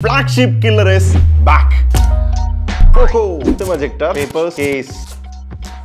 Flagship killer is back. Poco projector papers case.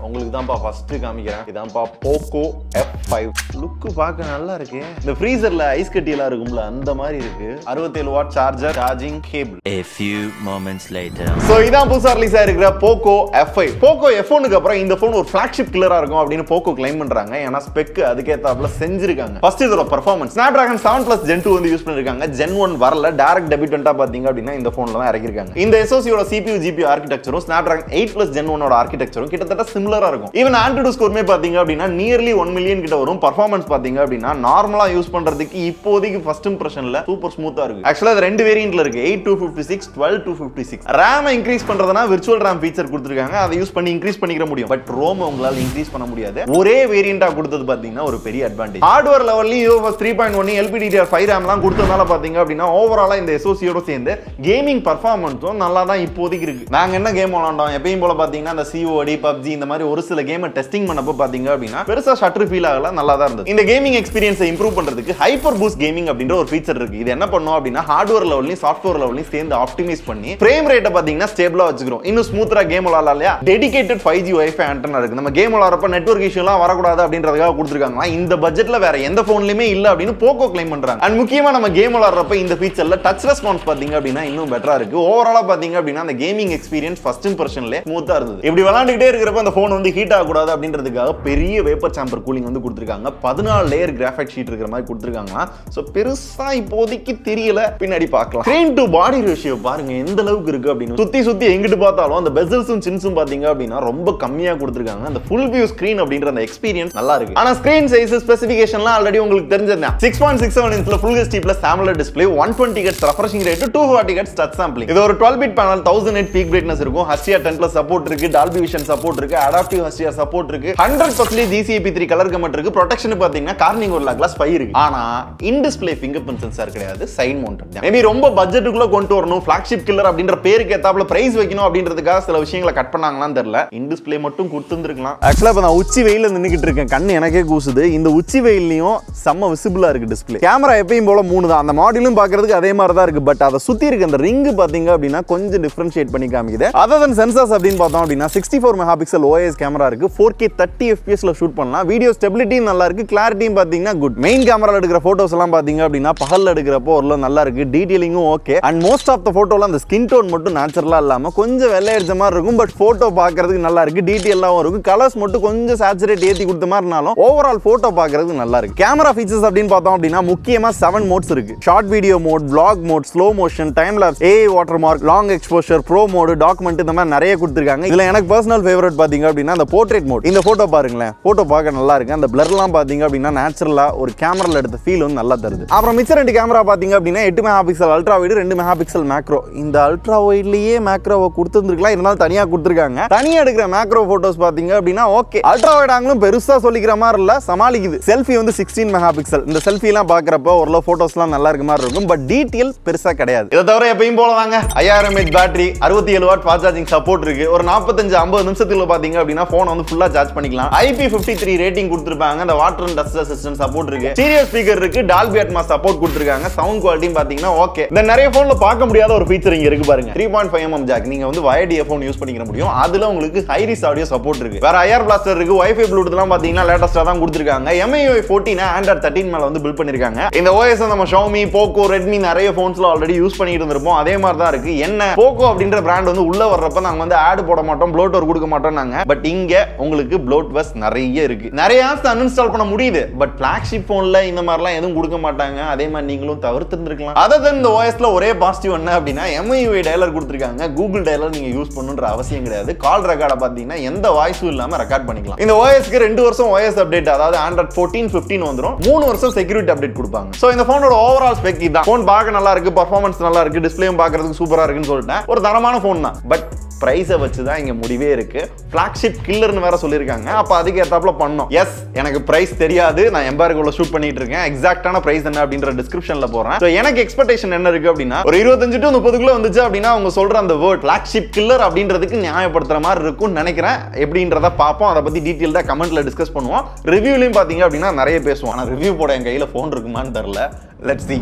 உங்களுக்கு தான்ப்பா first காமிக்கிறேன். இதான்ப்பா Poco F5. லுக் பார்க்க நல்லா இருக்கு. இந்த ஃப்ரீசர்ல ஐஸ் கட்டி எல்லாம் இருக்கும்ல அந்த மாதிரி இருக்கு. 67 watt charger, charging cable. A few moments later. So இதான் புதுசா ரிலீஸ் ஆயிருக்கிற Poco F5. Poco F1க்கு அப்புறம் இந்த போன் ஒரு ஃபிளாக்ஷிப் கில்லரா இருக்கும் அப்படின்னு Poco கிளைம் பண்றாங்க. ஏன்னா ஸ்பெக் அதுக்கேத்தாப்ல செஞ்சிருக்காங்க. ஃபர்ஸ்ட் இதோட பெர்ஃபார்மன்ஸ் Snapdragon 7+ Gen 2 வந்து யூஸ் பண்ணிருக்காங்க. Gen 1 வரல. டைரக்ட் டெபியூட்டன்ட்டா பாத்தீங்க அப்படின்னா இந்த போன்ல தான் இறக்கிருக்காங்க. இந்த SoC-யோட CPU GPU ஆர்க்கிடெக்சரும் Snapdragon 8+ Gen 1 ஓட ஆர்க்கிடெக்சரும் கிட்டத்தட்ட சிமிலரா இருக்கும். ஈவன் AnTuTu ஸ்கோர்மே பாத்தீங்க அப்படின்னா நியர்லி 1 மில்லியன் கிட்ட வரும். பெர்ஃபார்மன்ஸ் பாத்தீங்க அப்படின்னா நார்மலா யூஸ் பண்றதுக்கு இப்போதைக்கு ஃபர்ஸ்ட் இம்ப்ரஷன்ல சூப்பர் ஸ்மூத்தா இருக்கு. ஆக்சுவலா அது ரெண்டு வேரியன்ட்ல இருக்கு. 8256, 12256. RAM இன்கிரீஸ் பண்றதுனா விர்ச்சுவல் RAM ஃபீச்சர் கொடுத்திருக்காங்க. அதை யூஸ் பண்ணி இன்கிரீஸ் பண்ணிக்க முடியும். பட் ROM உங்களால இன்கிரீஸ் பண்ண முடியாது. ஒரே வேரியன்ட்டா கொடுத்தது பாத்தீங்கன்னா ஒரு பெரிய அட்வான்டேஜ். ஹார்ட்வேர் லெவல்லயும் UFS 3.1 LPDDR5 RAM லாம் கொடுத்ததால பாத்தீங்க அப்படின்னா ஓவராலா இந்த SoC-யோட சேர்ந்து கேமிங் பெர்ஃபார்மன்ஸும் நல்லா தான் இப்போதைக்கு இருக்கு. நாங்க என்ன கேம் விளையாண்டோம் எப்பயும் போல பாத்தீங்கன்னா அந்த COD, PUBG இந்த மாதிரி ஒரு சில கேம் டெஸ்டிங் பண்ணப்ப பாத்தீங்க அப்படின்னா பெருசா ஷட்டர் ஃபீல் ஆகல, நல்லா தான் இருந்தது. இந்த கேமிங் எக்ஸ்பீரியன்ஸை இம்ப்ரூவ் பண்றதுக்கு ஹைப்பர் பூஸ்ட் கேமிங் அப்படின்ற ஒரு ஃபீச்சர் இருக்கு. இது என்ன பண்ணும் அப்படின்னா ஹார்ட்வேர் லெவல்லயும் சாஃப்ட்வேர் லெவல்லயும் சேர்ந்து ஆப்டிமைஸ் பண்ணி ஃப்ரேம் ரேட்டை பாத்தீங்கன்னா ஸ்டேபிளா வச்சுக்கிறோம். இன்னும் ஸ்மூத்தரா கேம் விளையாடலாம் இல்லையா? டெடிகேட்டட் 5G Wi-Fi ஆண்டனா இருக்கு. நம்ம கேம் விளையாடுறப்ப நெட்வொர்க் இஷ்யூ எல்லாம் வரக்கூடாது அப்படின்றதுக்காக கொடுத்துருக்காங்க. இந்த பட்ஜெட்ல வேற எந்த போன்லயுமே இல்ல அப்படின்னு Poco கிளைம் பண்றாங்க. அண்ட் முக்கியமா நம்ம கேம் விளையாடுறப்ப இந்த ஃபீச்சர்ல டச் ரெஸ்பான்ஸ் பாத்தீங்க அப்படின்னா இன்னும் பெட்டரா இருக்கு. ஓவராலா பாத்தீங்க அப்படின்னா அந்த கேமிங் எக்ஸ்பீரியன்ஸ் ஃபர்ஸ்ட் இம்ப்ரஷன்ல ஸ்மூத்தா இருந்தது. இப்படி விளையாண்டுட்டே இருக்கிறப்ப அந்த போன் வந்து ஹீட் ஆகக்கூடாது அப்படின்றதுக்காக பெரிய வேப்பர் சாம்பர் கூலிங் வந்து கொடுத்திருக்காங்க. 14 லேயர் கிராஃபைட் ஷீட் இருக்கிற மாதிரி கொடுத்திருக்காங்க. சோ பெருசா இப்போதைக்கு தெரியல, பின்னாடி பார்க்கலாம். ஸ்கிரீன் டு பாடி ரேஷியோ பாருங்க எந்த அளவுக்கு இருக்கு அப்படின்னு. சுத்தி எங்கிட்டு பார்த்தாலும் அந்த பெசல்ஸும் சின்ஸும் பாத்தீங்க அப்படின்னா ரொம்ப கம்மியா கொடுத்திருக்காங்க. அந்த ஃபுல் வியூ ஸ்கிரீன் அப்படின்ற அந்த எக்ஸ்பீரியன்ஸ் நல்லா இருக்கு. ஆனா ஸ்கிரீன் சைஸ் ஸ்பெசிஃபிகேஷன்லாம் ஆல்ரெடி உங்களுக்கு தெரிஞ்சதுதான். 6.67 இன்ச்ல Full HD Plus AMOLED display, 120 Hz refreshing rate, 240 Hz touch sampling. இது ஒரு 12-bit panel, 1000 peak brightness இருக்கும். HDR10+ சப்போர்ட் இருக்கு, Dolby Vision சப்போர்ட் இருக்கு, Adaptive HDR சப்போர்ட் இருக்கு, 100% GCP3 கலர் கமெண்ட் இருக்கு. ப்ரொடெக்ஷன் பாத்தீங்கன்னா Corning Gorilla Glass 5 இருக்கு. ஆனா இன் டிஸ்ப்ளே ஃபிங்கர்பிரிண்ட் சென்சார் கிடையாது, சைடு மவுண்டட் தான். மேபி ரொம்ப பட்ஜெட்டுக்குள்ள கொண்டு வரணும், ஃபிளாக்ஷிப் கில்லர் அப்படின்ற பேருக்கு ஏத்தாப்ல பிரைஸ் வைக்கணும் அப்படின்றதுக்காக சில விஷயங்களை கட் பண்ணாங்களான்னு தெரியல. இன் டிஸ்ப்ளே மட்டும் கொடுத்துருக்கலாம். ஆக்சுவலா இப்ப நான் உச்சி வெயில நின்னுக்கிட்டு இருக்கேன், கண்ணு எனக்கே கூசுது. இந்த உச்சி வெயிலையும் செம்ம விசிபிளா இருக்கு டிஸ்ப்ளே. கேமரா எப்பயும் போல 3 தான். அந்த மாடலும் பாக்குறதுக்கு அதே மாதிரி தான் இருக்கு. பட் அதை சுத்தி இருக்க அந்த ரிங் பாத்தீங்க அப்படின்னா கொஞ்சம் டிஃபரன்ஷியேட் பண்ணி காமிக்குது. அதர் தென் சென்சார்ஸ் அப்படின்னு பார்த்தோம் அப்படின்னா 64 மெகாபிக்சல் OIS கேமரா இருக்கு. 4K 30 FPS ல ஷூட் பண்ணலாம். வீடியோ ஸ்டெபிலிட்டி நல்லா இருக்கு, கிளாரிட்டியும் பாத்தீங்கன்னா குட். மெயின் கேமரால எடுக்கிற போட்டோஸ் எல்லாம் பாத்தீங்க அப்படின்னா பகல்ல எடுக்கிறப்போ ஒரு நல்லா இருக்கு, டீடைலிங்கும் okay. And most of the போட்டோல அந்த ஸ்கின் டோன் மட்டும் நேச்சுரலா இல்லாம கொஞ்சம் வெள்ளை அடிச்ச மாதிரி இருக்கும். பட் போட்டோ பாக்குறதுக்கு நல்லா இருக்கு, டீடைலாவும் இருக்கும். கலர்ஸ் மட்டும் கொஞ்சம் சேச்சுரேட் ஏத்தி கொடுத்த மாதிரினாலும் ஓவரால் போட்டோ பாக்குறதுக்கு நல்லா இருக்கு. கேமரா ஃபீச்சர்ஸ் அப்படின்னு பார்த்தோம் அப்படின்னா முக்கியமா 7 மோட்ஸ் இருக்கு. Short video mode, vlog mode, slow motion, time lapse, AI watermark, long exposure, pro mode, document இந்த மாதிரி நிறைய கொடுத்திருக்காங்க. இதுல எனக்கு பர்சனல் ஃபேவரட் பாத்தீங்க அப்படின்னா அந்த போர்ட்ரேட் மோட். இந்த போட்டோ பாருங்களேன், போட்டோ பார்க்க நல்லா இருக்கு. அந்த பிளர்லாம் பாத்தீங்க அப்படின்னா நேச்சுரலா ஒரு கேமரால எடுத்த ஃபீல் வந்து நல்லா தருது. அப்புறம் மிச்ச ரெண்டு கேமரா பாத்தீங்க அப்படின்னா 8 megapixel ultra wide, 2 megapixel macro. இந்த அல்ட்ரா வைட்லயே மேக்ரோவை கொடுத்துருக்கலாம், இருந்தாலும் தனியா கொடுத்துருக்காங்க. தனியா எடுக்கிற மேக்ரோ போட்டோஸ் பாத்தீங்க அப்படின்னா ஓகே. அல்ட்ரா வைட் ஆங்கிலும் பெருசா சொல்லிக்கிற மாதிரி இல்ல, சமாளிக்குது. செல்ஃபி வந்து 16 மெகாபிக்சல். இந்த செல்ஃபி எல்லாம் பாக்குறப்ப ஓரளவு போட்டோஸ்லாம் நல்லா இருக்க மாதிரி இருக்கும். பட் டீடைல் பெருசா கிடையாது. இதை தவிர எப்பயும் போல தாங்க 5000 mAh battery, 67 watt fast charging support இருக்கு. ஒரு 45-50 நிமிஷத்துக்குள்ள பாத்தீங்க அப்படின்னா போன் வந்து ஃபுல்லா சார்ஜ் பண்ணிக்கலாம். IP53 ரேட்டிங் கொடுத்திருப்பாங்க. அந்த water and dust resistant support இருக்கு. ஸ்டீரியோ ஸ்பீக்கர் இருக்கு, Dolby Atmos சப்போர்ட் கொடுத்திருக்காங்க. சவுண்ட் குவாலிட்டியும் பாத்தீங்கன்னா ஓகே. இந்த நிறைய போன்ல பார்க்க முடியாத ஒரு ஃபீச்சர் இங்க இருக்கு பாருங்க. 3.5mm jack. நீங்க வந்து வயர்ட் இயர்போன் யூஸ் பண்ணிக்க முடியும். அதுல உங்களுக்கு ஹைரிஸ் ஆடியோ சப்போர்ட் இருக்கு. வேற IR பிளாஸ்டர் இருக்கு. Wi-Fi ப்ளூடூத் எல்லாம் பாத்தீங்கன்னா லேட்டஸ்டா தான் கொடுத்திருக்காங்க. MIUI 14 Android 13 மேல வந்து பில்ட் பண்ணிருக்காங்க. இந்த OS நம்ம Xiaomi, Poco, Redmi நிறைய போன்ஸ்ல ஆல்ரெடி யூஸ் பண்ணிட்டு இருந்திருப்போம். அதே மாதிரி தான் இருக்கு. என்ன Poco அப்படின்ற பிராண்ட் வந்து உள்ள வர்றப்ப நாங்க வந்து ஆட் போட மாட்டோம், ப்ளோட்வேர் கொடுக்க மாட்டோம்னாங்க. பட் இங்க உங்களுக்கு ப்ளோட்வேர்ஸ் நிறைய இருக்கு. நிறைய ஆப்ஸ் அன்இன்ஸ்டால் பண்ண முடியுது. பட் ஃபிளாக்ஷிப் போன்ல இந்த மாதிரிலாம் எதுவும் கொடுக்க மாட்டாங்க. அதே மாதிரி நீங்களும் தவிர்த்திருந்திருக்கலாம். அதர் தென் இந்த OSல ஒரே பாசிட்டிவ் என்ன அப்படின்னா MIUI டயலர் கொடுத்திருக்காங்க. கூகுள் டயலர் நீங்க யூஸ் பண்ணணும்ன்ற அவசியம் கிடையாது. கால் ரெக்கார்ட பாத்தீங்கன்னா எந்த வாய்ஸும் இல்லாம ரெக்கார்ட் பண்ணிக்கலாம். இந்த OSக்கு 2 வருஷம் OS அப்டேட், அதாவது Android 14, 15 வந்துரும். 3 வருஷம் செக்யூரிட்டி அப்டேட் கொடுப்பாங்க. சோ இந்த போனோட ஓவரால் ஸ்பெக் இதான். போன் பார்க்க நல்லா இருக்கு, பெர்ஃபார்மன்ஸ் நல்லா இருக்கு, டிஸ்ப்ளேயும் பார்க்கிறதுக்கு சூப்பரா இருக்குன்னு சொல்லிட்டேன். ஒரு தரமான போன் தான். பட் பிரைஸை வச்சு தான் இங்க முடிவே இருக்கு. ஃபிளாக்ஷிப் கில்லர்னு வேற சொல்லியிருக்காங்க. அப்ப அதுக்கு ஏத்தாப்புல பண்ணோம். எஸ், எனக்கு பிரைஸ் தெரியாது, நான் எம்பார்கோல ஷூட் பண்ணிட்டு இருக்கேன். எக்ஸாக்டான பிரைஸ் என்ன அப்படின்ற டிஸ்கிரிப்ஷன்ல போறேன். சோ எனக்கு எக்ஸ்பெக்டேஷன் என்ன இருக்கு அப்படின்னா ஒரு 25 to 30 வந்துச்சு அப்படின்னா அவங்க சொல்ற அந்த வேர்ட் ஃபிளாக்ஷிப் கில்லர் அப்படின்றதுக்கு நியாயப்படுத்துற மாதிரி இருக்கும்னு நினைக்கிறேன். எப்படின்றத பார்ப்போம். அதை பத்தி டீடைல்டா கமெண்ட்ல டிஸ்கஸ் பண்ணுவோம். ரிவ்யூலையும் பாத்தீங்க அப்படின்னா நிறைய பேசுவோம். ஆனா ரிவ்யூ போட என் கையில போன் இருக்குமான்னு தெரியல. Let's see.